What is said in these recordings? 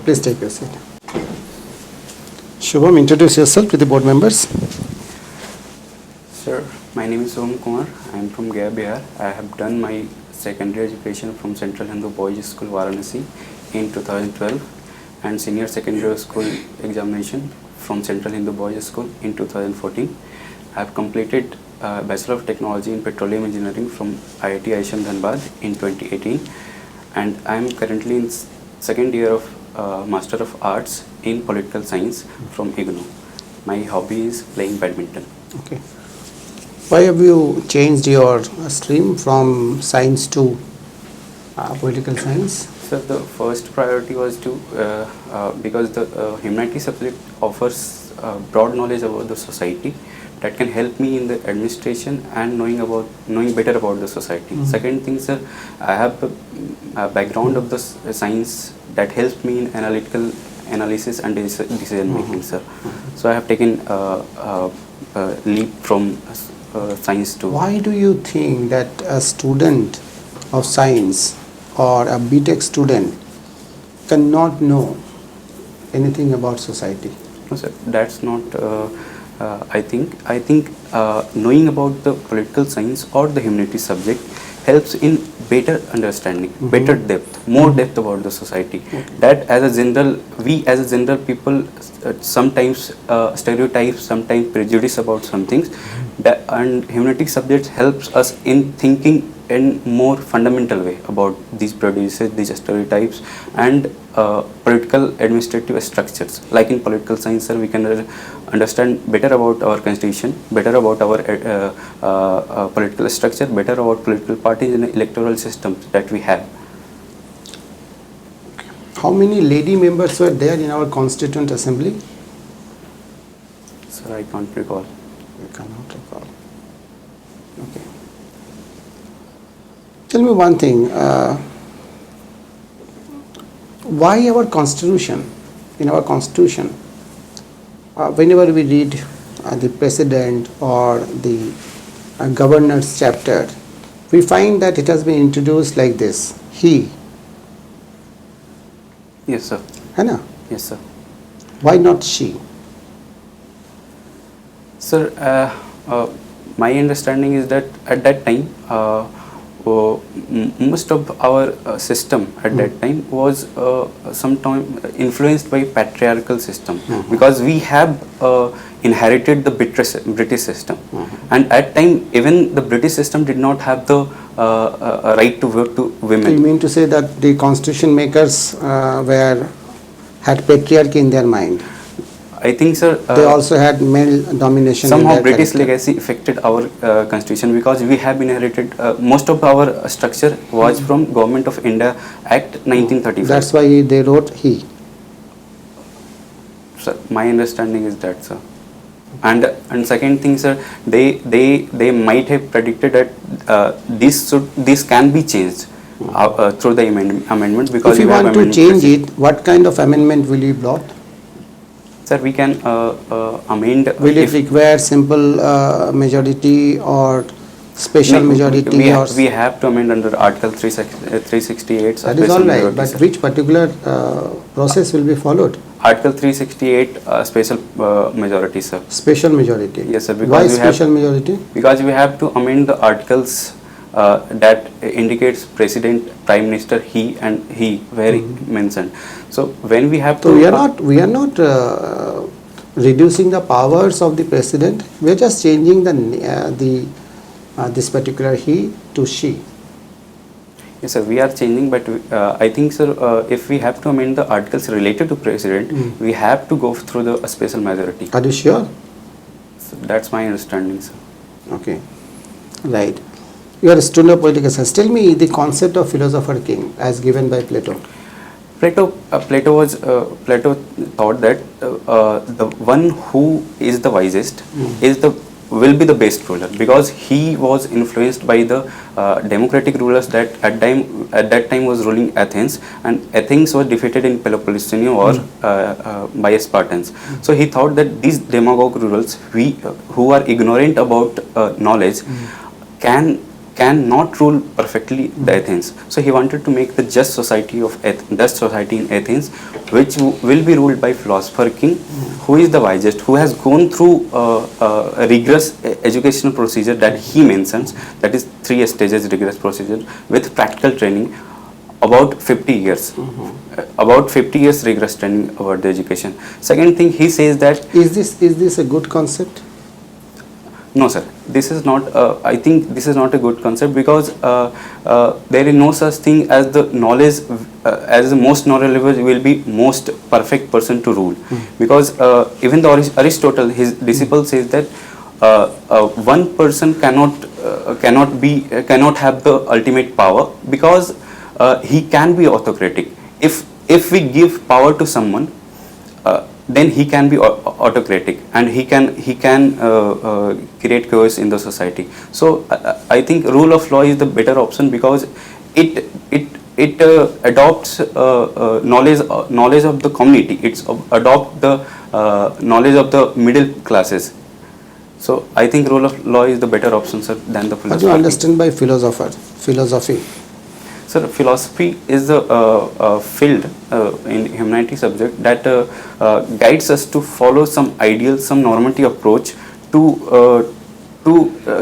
Please take your seat. Shubham, introduce yourself to the board members. Sir, my name is Shubham Kumar. I am from Gaya, Bihar. I have done my secondary education from Central Hindu Boys School, Varanasi in 2012 and senior secondary school examination from Central Hindu Boys School in 2014. I have completed Bachelor of Technology in Petroleum Engineering from IIT Aishan Dhanbad in 2018, and I am currently in second year of Master of Arts in Political Science from IGNOU. My hobby is playing badminton. Okay. Why have you changed your stream from science to political science? So the first priority was to because the humanities subject offers broad knowledge about the society that can help me in the administration and knowing better about the society. Second thing, sir, I have a background of the science that helps me in analytical analysis and decision making, sir. So I have taken a leap from science to. Why do you think that a student of science or a BTech student cannot know anything about society? No, sir, that's not. I think knowing about the political science or the humanities subject helps in better understanding, better depth, more depth about the society. That as a general, we as a general people sometimes stereotypes, sometimes prejudice about some things. And humanities subjects helps us in thinking in more fundamental way about these prejudices, these stereotypes, and political administrative structures. Like in political science, sir, we can understand better about our constitution, better about our political structure, better about political parties and electoral systems that we have. How many lady members were there in our Constituent Assembly? Sir, I can't recall. You cannot recall. Okay. Tell me one thing. Why our Constitution? In our Constitution, whenever we read the President or the Governor's chapter, we find that it has been introduced like this: he. Yes, sir. Anna? Yes, sir. Why not she? Sir, my understanding is that at that time, most of our system at that time was sometimes influenced by patriarchal system, because we have inherited the British system, and at time even the British system did not have the right to vote to women. You mean to say that the constitution makers had patriarchy in their mind? I think, sir, they also had male domination. Somehow British legacy affected our constitution, because we have inherited most of our structure was from Government of India Act 1935. That's why they wrote he. Sir, my understanding is that, sir. And second thing, sir, they might have predicted that this can be changed through the amendment, because if you want to change it, what kind of amendment will you brought? Sir, we can amend. Will it require simple majority or special majority? We have to amend under Article 368. That is all right, but which particular process will be followed? Article 368 special majority, sir. Special majority? Yes, sir. Because why special majority? Because we have to amend the articles that indicates President, Prime Minister, he and he, where mentioned. So when we have to, we are not reducing the powers of the President. We are just changing this particular he to she. Yes, sir. We are changing, but I think, sir, if we have to amend the articles related to President, we have to go through the special majority. Are you sure? So that's my understanding, sir. Okay, right. You are a student of political science. Tell me the concept of philosopher king as given by Plato. Plato thought that the one who is the wisest will be the best ruler, because he was influenced by the democratic rulers that at that time was ruling Athens, and Athens was defeated in Peloponnesian War by Spartans. So he thought that these demagogue rulers, who are ignorant about knowledge, can cannot rule perfectly the Athens. So he wanted to make the just society in Athens, which will be ruled by philosopher king, who is the wisest, who has gone through a rigorous educational procedure that he mentions, that is 3 stages rigorous procedure with practical training, about 50 years. About 50 years rigorous training about the education. Second thing, he says that Is this a good concept? no, sir. This is not. I think this is not a good concept, because there is no such thing as the knowledge, as the most knowledgeable will be most perfect person to rule. Because even the Aristotle, his disciple, says that one person cannot have the ultimate power, because he can be autocratic. If we give power to someone, then he can be autocratic, and he can create chaos in the society. So I think rule of law is the better option, because it adopts knowledge of the community. It's adopt the knowledge of the middle classes. So I think rule of law is the better option, sir, than the What philosophy. do you understand by philosophy? Sir, philosophy is the field in humanity subject that guides us to follow some ideal, some normative approach to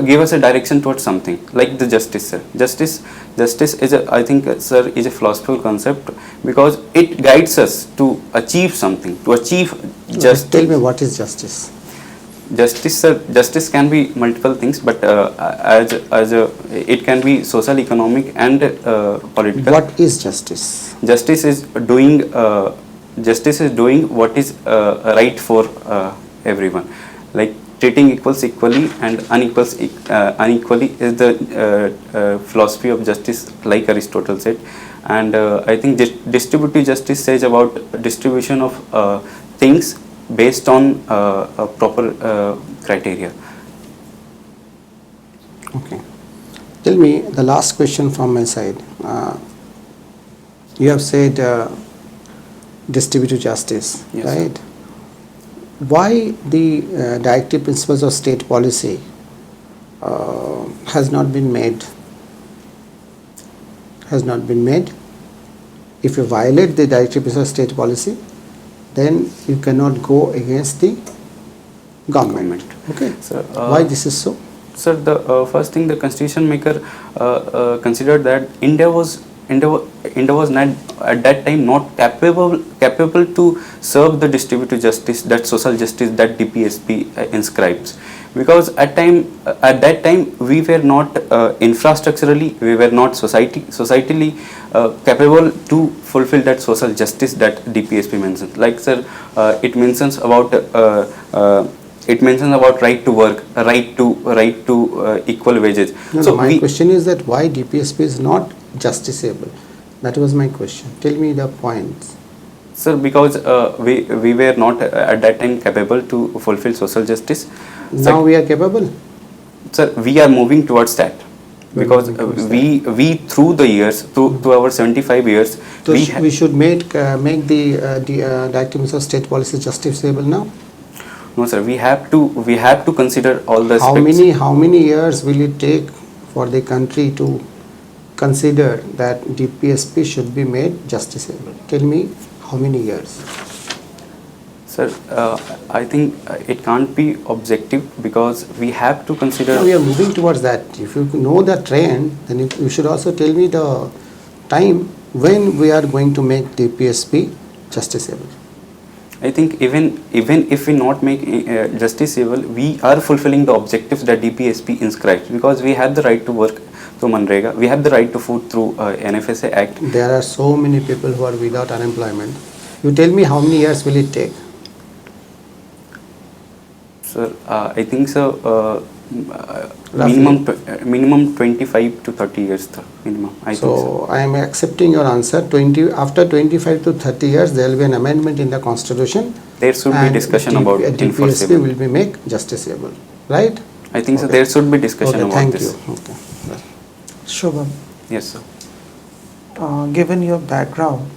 give us a direction towards something, like the justice, sir. Justice is I think, sir, is a philosophical concept, because it guides us to achieve something, to achieve justice. Tell me, what is justice? Justice, sir, justice can be multiple things, but it can be social, economic, and political. What is justice? Justice is doing what is right for everyone, like treating equals equally and unequals unequally is the philosophy of justice, like Aristotle said. And I think distributive justice says about distribution of things based on proper criteria. Okay. Tell me, the last question from my side. You have said distributive justice, Yes, right? Why the directive principles of state policy has not been made? Has not been made. If you violate the directive principles of state policy, then you cannot go against the government. Okay. So, why this is so? Sir, the first thing, the constitution maker considered that India was not at that time not capable to serve the distributive justice, that social justice that DPSP inscribes, because at that time we were not infrastructurally, we were not societally capable to fulfill that social justice that DPSP mentions. Like, sir, it mentions about right to work, right to equal wages. No, my question is that why DPSP is not justiciable? That was my question. Tell me the points. Sir, because we were not at that time capable to fulfill social justice. Now we are capable. Sir, we are moving towards that, because we through the years, through our 75 years, So we should make the directives of state policy justiciable now. No, sir, we have to consider all the aspects. How many years will it take for the country to consider that DPSP should be made justiciable? Tell me, how many years? Sir, I think it can't be objective, because we have to consider. No, we are moving towards that. If you know the trend, then you should also tell me the time when we are going to make DPSP justiciable. I think even if we not make justiciable, we are fulfilling the objectives that DPSP inscribes, because we have the right to work through Manrega, we have the right to food through NFSA Act. There are so many people who are without unemployment. You tell me, how many years will it take? Sir, I think so. Minimum 25 to 30 years, minimum. I think so. I am accepting your answer. After 25 to 30 years, there will be an amendment in the constitution. There should be discussion about DPSP will be made justiciable, right? I think so. There should be discussion about this. Thank you. Okay. Shubham, Yes, sir. given your background,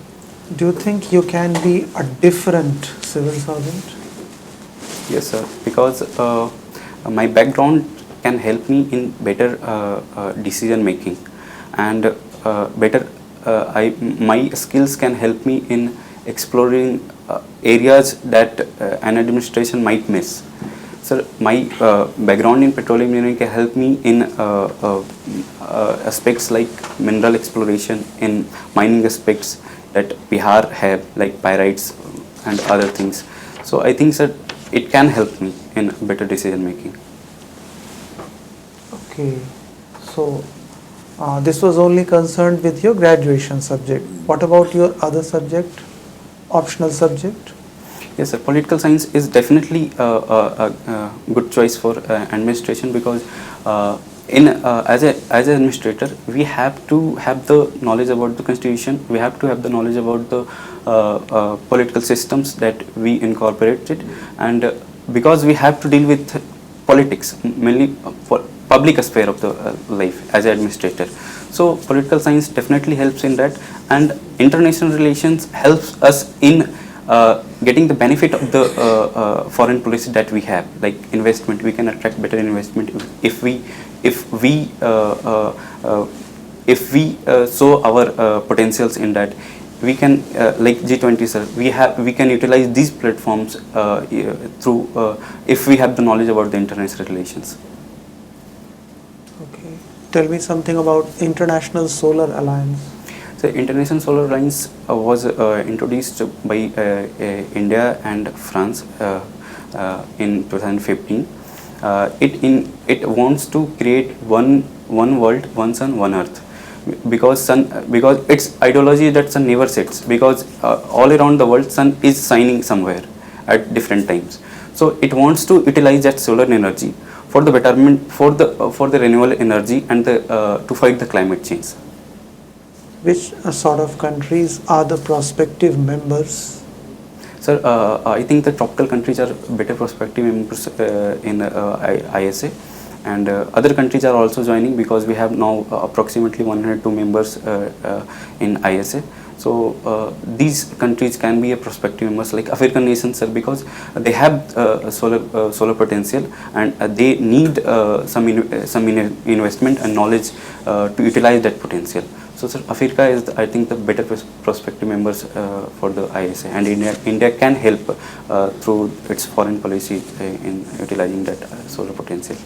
do you think you can be a different civil servant? Yes, sir. Because my background can help me in better decision making, and better my skills can help me in exploring areas that an administration might miss. Sir, my background in petroleum engineering can help me in aspects like mineral exploration, in mining aspects that Bihar have, like pyrites and other things. So I think that it can help me in better decision making. Okay, so this was only concerned with your graduation subject. What about your other subject, optional subject? Yes, sir. Political science is definitely a good choice for administration, because as an administrator, we have to have the knowledge about the constitution. We have to have the knowledge about the political systems that we incorporated, and because we have to deal with politics, mainly public sphere of the life as an administrator. So political science definitely helps in that, and international relations helps us in getting the benefit of the foreign policy that we have, like investment. We can attract better investment if we show our potentials in that. We can like G20, sir, we can utilize these platforms through if we have the knowledge about the international relations. Okay, tell me something about International Solar Alliance. So International Solar Alliance was introduced by India and France in 2015. It wants to create one world, one sun, one earth. Because its ideology that sun never sets, because all around the world sun is shining somewhere at different times. So it wants to utilize that solar energy for the betterment, for the renewable energy, and to fight the climate change. Which sort of countries are the prospective members? Sir, I think the tropical countries are better prospective members in ISA, and other countries are also joining, because we have now approximately 102 members in ISA. So these countries can be a prospective members, like African nations, sir, because they have solar potential, and they need some investment and knowledge to utilize that potential. So, sir, Africa is, I think, the better prospective members for the ISA, and India can help through its foreign policy in utilizing that solar potential.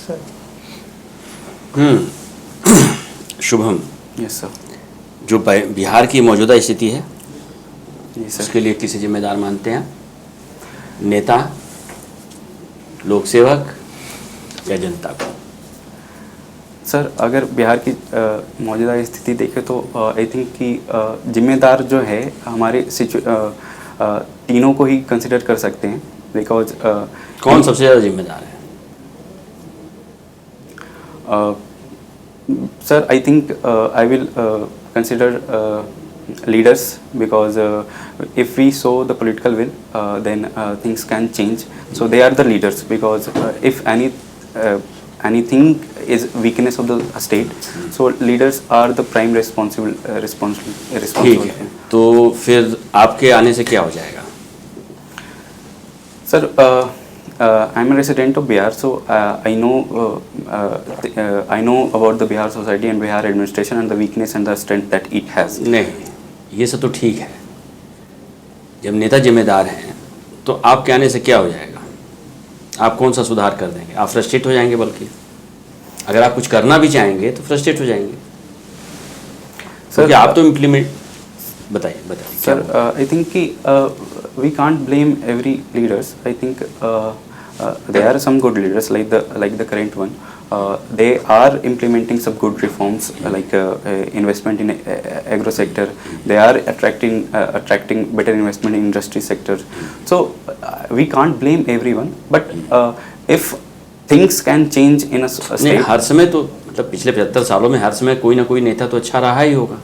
Sir. Shubham, Yes, sir. जो बिहार की मौजूदा स्थिति है, Yes, sir. उसके लिए किसे जिम्मेदार मानते हैं? नेता, लोक सेवक या जनता को? सर, अगर बिहार की मौजूदा स्थिति देखें तो आई थिंक कि जिम्मेदार जो है हमारे तीनों को ही कंसिडर कर सकते हैं, बिकॉज कौन सबसे ज़्यादा जिम्मेदार है? Sir, I think I will consider leaders, because if we show the political will, then things can change. So they are the leaders, because if anything is weakness of the state, so leaders are the prime responsible. ठीक है, तो फिर आपके आने से क्या हो जाएगा? Sir, I am a resident of Bihar, so I know about the Bihar society and Bihar administration and the weakness and the strength that it has. नहीं, ये सब तो ठीक है. जब नेता जिम्मेदार हैं, तो आपके आने से क्या हो जाएगा? आप कौन सा सुधार कर देंगे? आप फ्रस्ट्रेट हो जाएंगे, बल्कि अगर आप कुछ करना भी चाहेंगे तो फ्रस्ट्रेट हो जाएंगे. सर, आप तो इम्प्लीमेंट बताइए. सर, आई थिंक कि we can't blame every leaders. I think there are some good leaders like the current one. They are implementing some good reforms like investment in agro sector. They are attracting better investment in industry sector. So we can't blame everyone, but if things can change in a state. नहीं, हर समय तो मतलब पिछले 75 सालों में हर समय कोई ना कोई नेता तो अच्छा रहा ही होगा.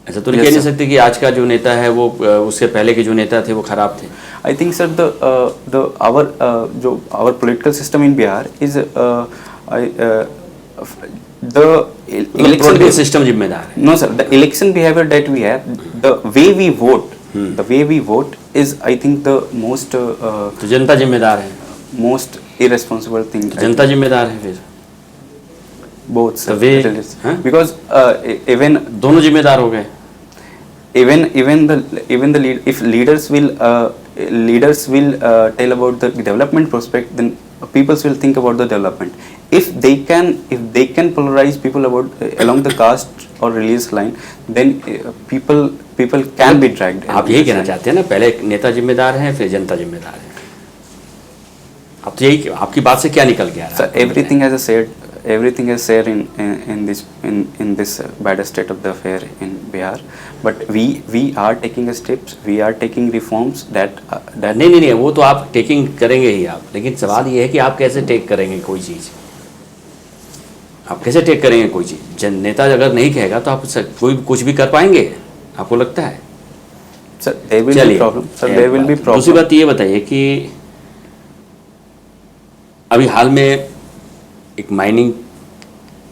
ऐसा तो कह नहीं सकते कि आज का जो नेता है वो उससे पहले के जो नेता थे वो खराब थे. I think, sir, our political system in Bihar is the election system जिम्मेदार है. No, sir, the election behavior that we have, the way we vote is, I think, the most. तो जनता जिम्मेदार है. most irresponsible thing. जनता जिम्मेदार है फिर, Both, sir. तो वे It is. हैं? Because even दोनों जिम्मेदार हो गए. even the lead, if leaders will tell about the development prospect, then people will think about the development. If they can polarize people about along the caste or religious line, then people can be dragged. आप यही कहना चाहते हैं ना, पहले नेता जिम्मेदार हैं फिर जनता जिम्मेदार है. अब तो यही, आपकी बात से क्या निकल गया? So everything is said in this bad state of the affair in Bihar, but we are taking steps, we are taking reforms that नहीं, वो तो आप टेकिंग करेंगे ही आप, लेकिन सवाल ये है कि आप कैसे टेक करेंगे कोई चीज़, आप कैसे टेक करेंगे कोई चीज़? नेता अगर नहीं कहेगा तो आप कोई कुछ भी कर पाएंगे, आपको लगता है? Sir, there will be problem. Sir, there will be problem. दूसरी बात ये बताइए कि अभी हाल में एक माइनिंग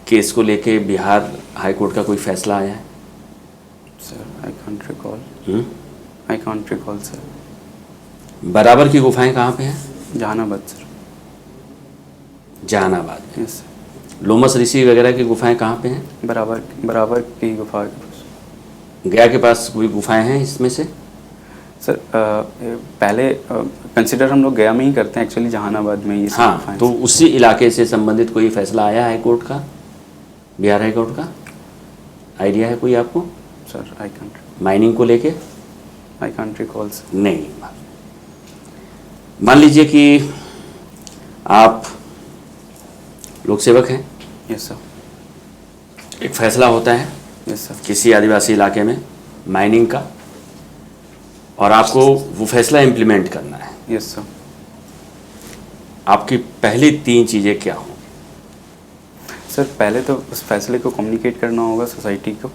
केस को लेके बिहार हाई कोर्ट का कोई फैसला आया है? Sir, I can't recall. I can't recall, sir. बराबर की गुफाएं कहाँ पे हैं? जहानाबाद, sir. जहानाबाद में. Yes, sir. लोमस ऋषि वगैरह की गुफाएं कहाँ पे हैं? बराबर की गुफा. गया के पास कोई गुफाएं हैं इसमें से? सर पहले कंसिडर हम लोग गया में ही करते हैं, एक्चुअली जहानाबाद में ये सब हाँ, गुफाएं. तो उसी इलाके से संबंधित कोई फैसला आया हाई कोर्ट का, बिहार हाई कोर्ट का? आइडिया है कोई आपको? सर आई कांट माइनिंग को लेके? Recall, sir. नहीं. मान लीजिए कि आप लोक सेवक हैं. Yes sir. एक फैसला होता है यस सर. किसी आदिवासी इलाके में माइनिंग का, और आपको वो फैसला इम्प्लीमेंट करना है. Yes sir. आपकी पहली 3 चीज़ें क्या हों? सर पहले तो उस फैसले को कम्युनिकेट करना होगा सोसाइटी को,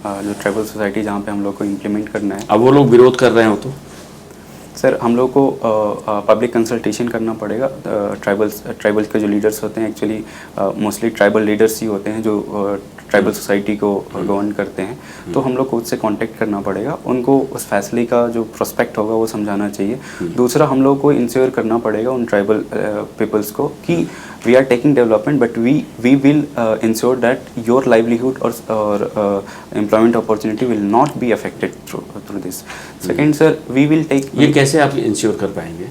जो ट्राइबल सोसाइटी जहाँ पे हम लोग को इम्प्लीमेंट करना है. अब वो लोग विरोध कर रहे हो तो? सर हम लोग को पब्लिक कंसल्टेशन करना पड़ेगा. ट्राइबल के जो लीडर्स होते हैं, एक्चुअली मोस्टली ट्राइबल लीडर्स ही होते हैं जो ट्राइबल सोसाइटी को गवर्न करते हैं. तो हम लोग को उससे कांटेक्ट करना पड़ेगा, उनको उस फैसले का जो प्रोस्पेक्ट होगा वो समझाना चाहिए. दूसरा हम लोग को इंश्योर करना पड़ेगा उन ट्राइबल पीपल्स को कि we are taking development, but we will ensure that your livelihood और employment opportunity will not be affected through this. Second sir, we will take. ये कैसे आप इंश्योर कर पाएंगे?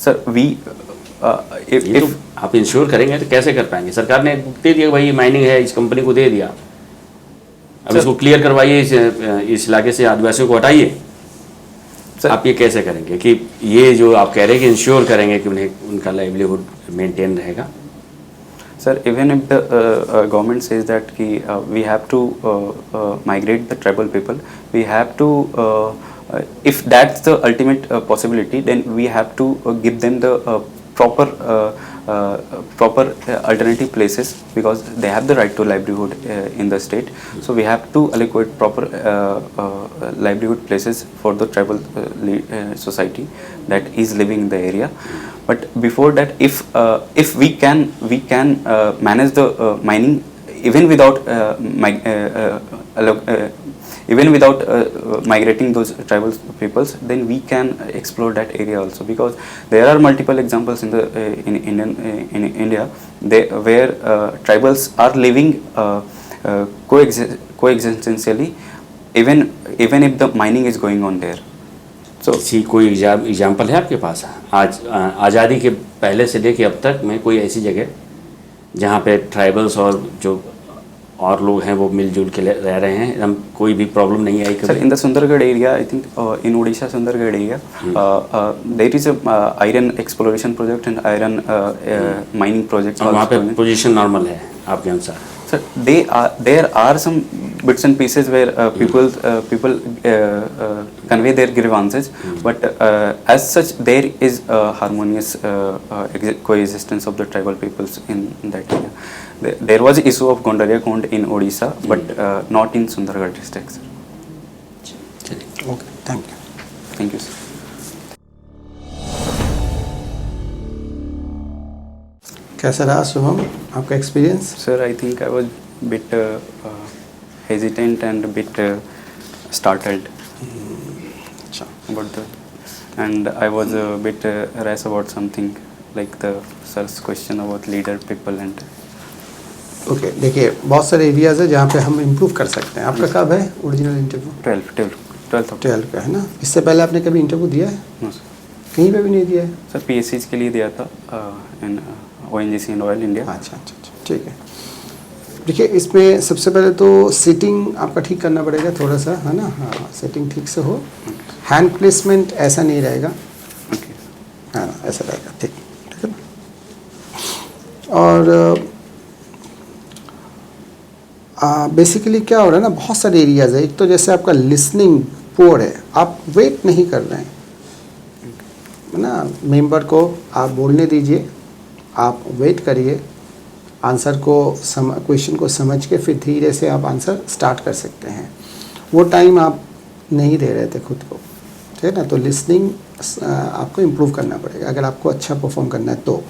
सर ये तो आप इंश्योर करेंगे तो कैसे कर पाएंगे? सरकार ने दे दिया भाई, ये माइनिंग है, इस कंपनी को दे दिया, अब इसको क्लियर करवाइए, इस इलाके से आदिवासियों को हटाइए. आप ये कैसे करेंगे कि ये जो आप कह रहे हैं कि इंश्योर करेंगे कि उन्हें उनका लाइवलीहुड मेंटेन रहेगा? Sir even if the government says that कि we have to migrate the tribal people, we have to if that's the ultimate possibility, then we have to give them the proper alternative places, because they have the right to livelihood in the state. So we have to allocate proper livelihood places for the tribal society that is living in the area. But before that, if we can manage the mining even without migrating those tribal peoples, then we can explore that area also, because there are multiple examples in the in India where tribals are living coexistentially even if the mining is going on there. So किसी कोई example है आपके पास? आज आज़ादी के पहले से लेके अब तक में कोई ऐसी जगह जहाँ पे ट्राइबल्स और जो और लोग हैं वो मिलजुल के रह रहे हैं, हम कोई भी प्रॉब्लम नहीं आई कभी? Sir in the Sundargarh area, I think in Odisha Sundargarh area, there is a iron exploration project and iron mining project. और वहाँ पे पोजीशन नॉर्मल है आपके अनुसार? Sir, there are some bits and pieces where people convey their grievances, but as such there is a harmonious coexistence of the tribal peoples in that area. There was issue of Gondaria Kund in Odisha, but not in Sundargarh district, sir. Okay, thank you. Thank you, sir. कैसा रहा शुभम आपका experience? Sir, I think I was bit hesitant and a bit startled अच्छा. about the and I was a bit rash about something like the sir's question about leader, people and okay देखिए बहुत सारे areas है जहाँ पे हम improve कर सकते हैं. आपका कब है ओरिजिनल इंटरव्यू? 12th of 12 का है ना. इससे पहले आपने कभी इंटरव्यू दिया है? no, sir. कहीं पे भी नहीं दिया है? सर PSCs के लिए दिया था इन ONGC एंड ऑयल इंडिया. अच्छा अच्छा अच्छा ठीक है. देखिए इसमें सबसे पहले तो सिटिंग आपका ठीक करना पड़ेगा थोड़ा सा, है ना. हाँ सिटिंग ठीक से हो. हैंड प्लेसमेंट ऐसा नहीं रहेगा, ओके. हाँ ऐसा रहेगा. ठीक ठीक है ना. और बेसिकली क्या हो रहा है ना, बहुत सारे एरियाज़ है. एक तो जैसे आपका लिसनिंग पुअर है, आप वेट नहीं कर रहे हैं, है ना. मेंबर को आप बोलने दीजिए, आप वेट करिए, आंसर को क्वेश्चन को समझ के फिर धीरे से आप आंसर स्टार्ट कर सकते हैं. वो टाइम आप नहीं दे रहे थे खुद को, ठीक है ना. तो लिसनिंग आपको इम्प्रूव करना पड़ेगा अगर आपको अच्छा परफॉर्म करना है तो.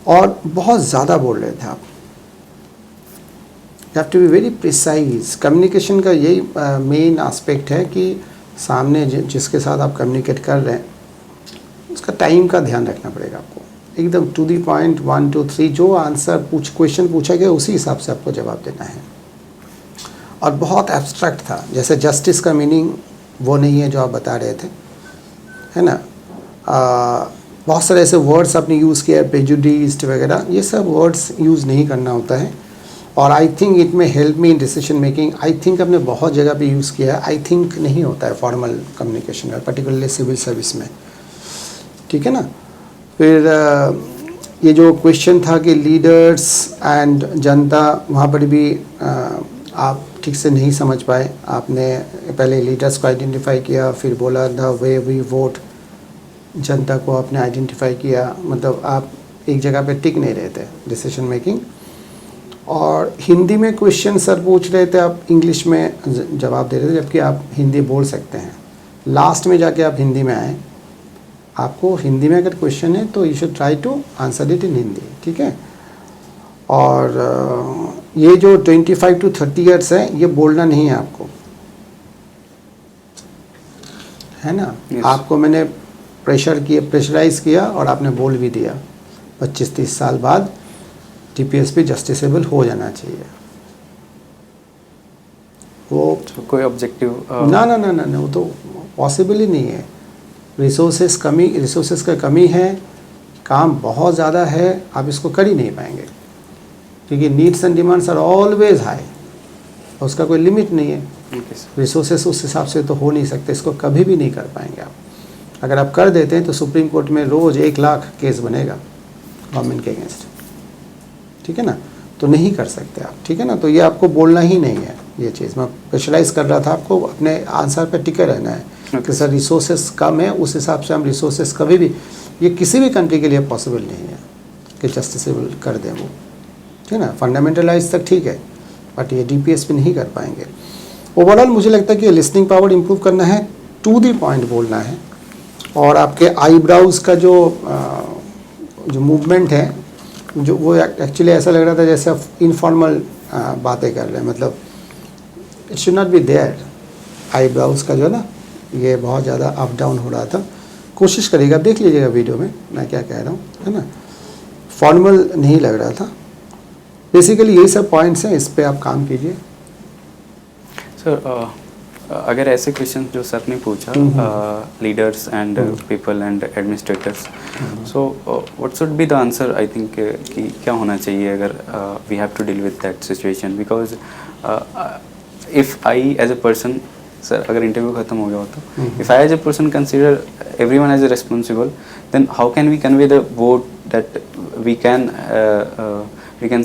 और बहुत ज़्यादा बोल रहे थे आप. You have to be very precise. Communication का यही मेन एस्पेक्ट है कि सामने जिसके साथ आप कम्युनिकेट कर रहे हैं उसका टाइम का ध्यान रखना पड़ेगा आपको. एकदम टू दी पॉइंट 1 2 3 जो आंसर क्वेश्चन पूछा गया उसी हिसाब से आपको जवाब देना है. और बहुत एब्स्ट्रैक्ट था, जैसे जस्टिस का मीनिंग वो नहीं है जो आप बता रहे थे, है ना. बहुत सारे ऐसे वर्ड्स आपने यूज़ किया, प्रेजुडिस्ड वगैरह, ये सब वर्ड्स यूज़ नहीं करना होता है. और आई थिंक इट में help me in decision making. I think आपने बहुत जगह पे यूज़ किया है. आई थिंक नहीं होता है फॉर्मल कम्युनिकेशन में, पर्टिकुलरली सिविल सर्विस में, ठीक है ना. फिर ये जो क्वेश्चन था कि लीडर्स एंड जनता, वहाँ पर भी आप ठीक से नहीं समझ पाए. आपने पहले लीडर्स को आइडेंटिफाई किया, फिर बोला द वे वी वोट. जनता को आपने आइडेंटिफाई किया, मतलब आप एक जगह पे टिक नहीं रहे थे डिसीजन मेकिंग. और हिंदी में क्वेश्चन सर पूछ रहे थे, आप इंग्लिश में जवाब दे रहे थे, जबकि आप हिंदी बोल सकते हैं. लास्ट में जाके आप हिंदी में आए. आपको हिंदी में अगर क्वेश्चन है तो you should try to answer it in Hindi, ठीक है. और ये जो 25 to 30 ईयर्स है, ये बोलना नहीं है आपको, है ना. Yes. आपको मैंने प्रेशराइज किया और आपने बोल भी दिया. 25-30 साल बाद TPSP जस्टिसेबल हो जाना चाहिए. वो कोई ऑब्जेक्टिव ना ना ना ना ना वो तो पॉसिबल ही नहीं है. रिसोर्सेस का कमी है, काम बहुत ज़्यादा है, आप इसको कर ही नहीं पाएंगे क्योंकि needs and demands are always high. उसका कोई लिमिट नहीं है. रिसोर्सेस उस हिसाब से तो हो नहीं सकते, इसको कभी भी नहीं कर पाएंगे आप. अगर आप कर देते हैं तो सुप्रीम कोर्ट में रोज़ 1 लाख केस बनेगा गवर्नमेंट के अगेंस्ट, ठीक है ना. तो नहीं कर सकते आप, ठीक है ना. तो ये आपको बोलना ही नहीं है. ये चीज़ मैं प्रेशराइज कर रहा था आपको, अपने आंसर पर टिके रहना है कि सर रिसोर्सेस कम है, उस हिसाब से हम रिसोर्सेस कभी भी, ये किसी भी कंट्री के लिए पॉसिबल नहीं है कि जस्टिसेबल कर दें वो, ठीक है ना. फंडामेंटलाइज तक ठीक है, बट ये DPSP नहीं कर पाएंगे. ओवरऑल मुझे लगता है कि लिसनिंग पावर इम्प्रूव करना है, टू दी पॉइंट बोलना है. और आपके आईब्राउज का जो मूवमेंट है, जो वो एक्चुअली ऐसा लग रहा था जैसे इनफॉर्मल बातें कर रहे हैं, मतलब it should not be there. Eyebrows का जो है ना, ये बहुत ज़्यादा अप डाउन हो रहा था. कोशिश करिएगा, देख लीजिएगा वीडियो में मैं क्या कह रहा हूँ, है ना. फॉर्मल नहीं लग रहा था. बेसिकली यही सब पॉइंट्स हैं, इस पे आप काम कीजिए. सर अगर ऐसे क्वेश्चन जो सर ने पूछा, leaders and people and administrators, so what should be the answer. I think कि क्या होना चाहिए अगर we have to deal with that situation. Because if I as a person, sir अगर इंटरव्यू खत्म हो गया हो तो, if I as a person consider everyone as a responsible, then how can we convey the vote that we can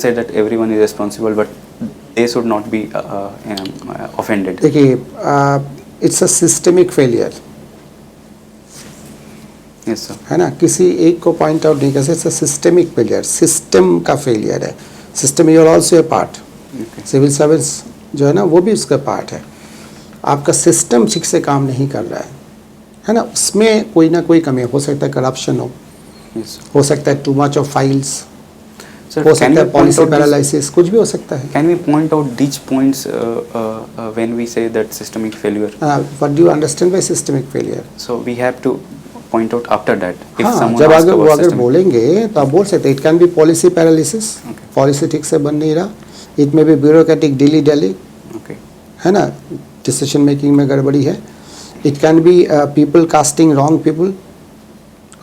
say that everyone is responsible but they should not be offended. देखिए it's a systemic failure, Yes sir. है ना. किसी एक को point out नहीं कर सकते. It's a systemic failure, system का फेलियर है. System you are also a part. Civil service जो है ना, वो भी उसका पार्ट है. आपका सिस्टम ठीक से काम नहीं कर रहा है ना. उसमें कोई ना कोई कमी हो सकता है, करप्शन हो, Yes sir. हो सकता है too much of files, Sir, हो can सकता you है point policy out this- paralysis, कुछ भी हो सकता है. Can we point out these points when we say that systemic failure? What do you understand by systemic failure? So we have to point out after that. If हाँ, someone जब asks अगर वो about अगर systemic, बोलेंगे तो आप बोल सकते हैं it can be policy paralysis, Okay. Policy ठीक से बन नहीं रहा, इट में बी ब्यूरोक्रेटिक डिली डेली, okay, है ना, डिसीजन मेकिंग में गड़बड़ी है. It can be people casting wrong people,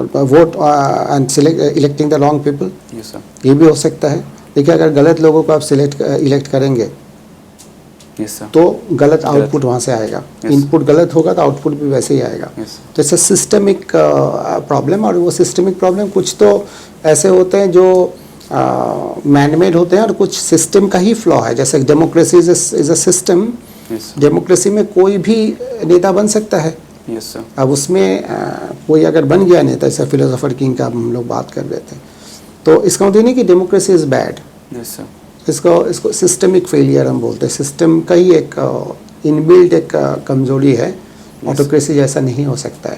vote and electing the wrong people, yes sir, ये भी हो सकता है. देखिए अगर गलत लोगों को आप इलेक्ट करेंगे yes sir, तो गलत आउटपुट वहाँ से आएगा. Yes. इनपुट गलत होगा तो आउटपुट भी वैसे ही आएगा. yes, तो इट्स सिस्टमिक प्रॉब्लम, और वो सिस्टमिक प्रॉब्लम कुछ तो ऐसे होते हैं जो मैनमेड होते हैं और कुछ सिस्टम का ही फ्लॉ है. जैसे democracy is a system. yes, democracy में कोई भी नेता बन सकता है. yes sir, अब उसमें कोई अगर बन गया नेता, जैसे फिलोसोफर किंग का हम लोग बात कर रहे थे, तो इसका मतलब नहीं कि democracy is bad. yes sir, इसको सिस्टमिक फेलियर हम बोलते हैं. सिस्टम का ही एक इनबिल्ट एक कमजोरी है. ऑटोक्रेसी जैसा नहीं हो सकता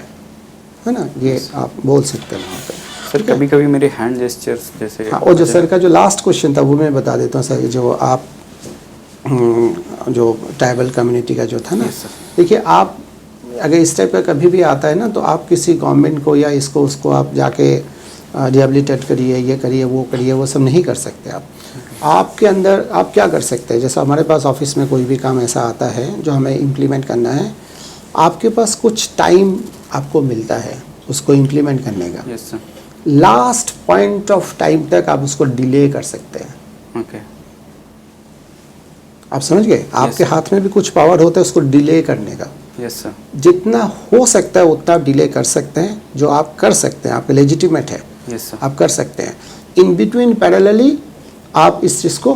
है ना, ये आप बोल सकते हैं वहाँ पे. सर कभी कभी मेरे हैंड जेस्चर्स जैसे हाँ, और जो सर का जो लास्ट क्वेश्चन था वो मैं बता देता हूँ सर. जो आप जो ट्राइबल कम्युनिटी का जो था ना, Yes, sir. देखिए आप अगर इस टाइप का कभी भी आता है ना, तो आप किसी गवर्नमेंट को या इसको उसको आप जाके रिहेबिलिटेट करिए, ये करिए, वो सब नहीं कर सकते आप. आपके अंदर आप क्या कर सकते हैं, जैसे हमारे पास ऑफिस में कोई भी काम ऐसा आता है जो हमें इम्प्लीमेंट करना है, आपके पास कुछ टाइम आपको मिलता है उसको इम्प्लीमेंट करने का. yes sir, last point of time तक आप उसको डिले कर सकते हैं. okay, आप समझ गए, आपके sir. हाथ में भी कुछ पावर होता है उसको डिले करने का. yes sir, जितना हो सकता है उतना आप डिले कर सकते हैं, जो आप कर सकते हैं, आपके लेजिटिमेट है, yes sir, आप कर सकते हैं. इन बिटवीन पैरेलली आप इस चीज़ को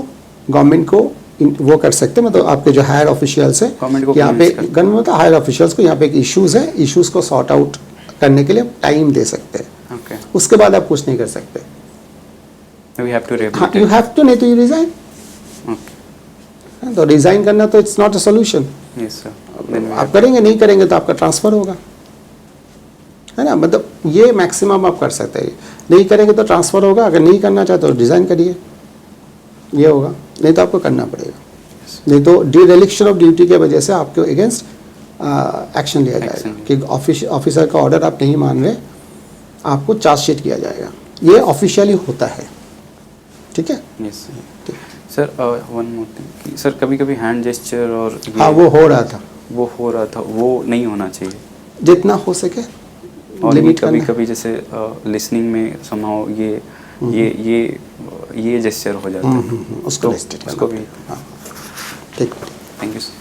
गवर्नमेंट को वो कर सकते हैं, मतलब आपके जो हायर ऑफिशियल्स हैं Government को यहाँ पे, convince कर- गवर्नमेंट मतलब हायर ऑफिशियल्स को यहाँ पे एक इश्यूज़ है, इश्यूज़ को सॉर्ट आउट करने के लिए टाइम दे सकते हैं. okay, उसके बाद आप कुछ नहीं कर सकते. we have to हाँ, rehabilitate, यू हैव टू, नहीं तो यू रिजाइन. okay, तो रिजाइन करना तो it's not a solution. yes sir, then we आप have, करेंगे, नहीं करेंगे तो आपका ट्रांसफ़र होगा, है ना. मतलब ये मैक्सिमम आप कर सकते हैं. नहीं करेंगे तो ट्रांसफ़र होगा, अगर नहीं करना चाहते तो रिज़ाइन करिए, ये होगा. नहीं तो आपको करना पड़ेगा. नहीं तो डिरेलिक्शन ऑफ ड्यूटी के वजह से आपके अगेंस्ट एक्शन लिया जाएगा Action. कि ऑफिसर का ऑर्डर आप नहीं मान रहे, आपको चार्जशीट किया जाएगा. ये ऑफिशियली होता है. ठीक है. yes sir. Sir one more thing sir, कभी कभी हैंड जेस्चर और ये हाँ, वो हो रहा था, वो नहीं होना चाहिए. जितना हो सके और ये लिमिट कभी करना. कभी जैसे लिसनिंग में somehow ये जेस्चर हो जाता है, उसको तो restrict उसको करना. भी. हाँ, ठीक. Thank you sir.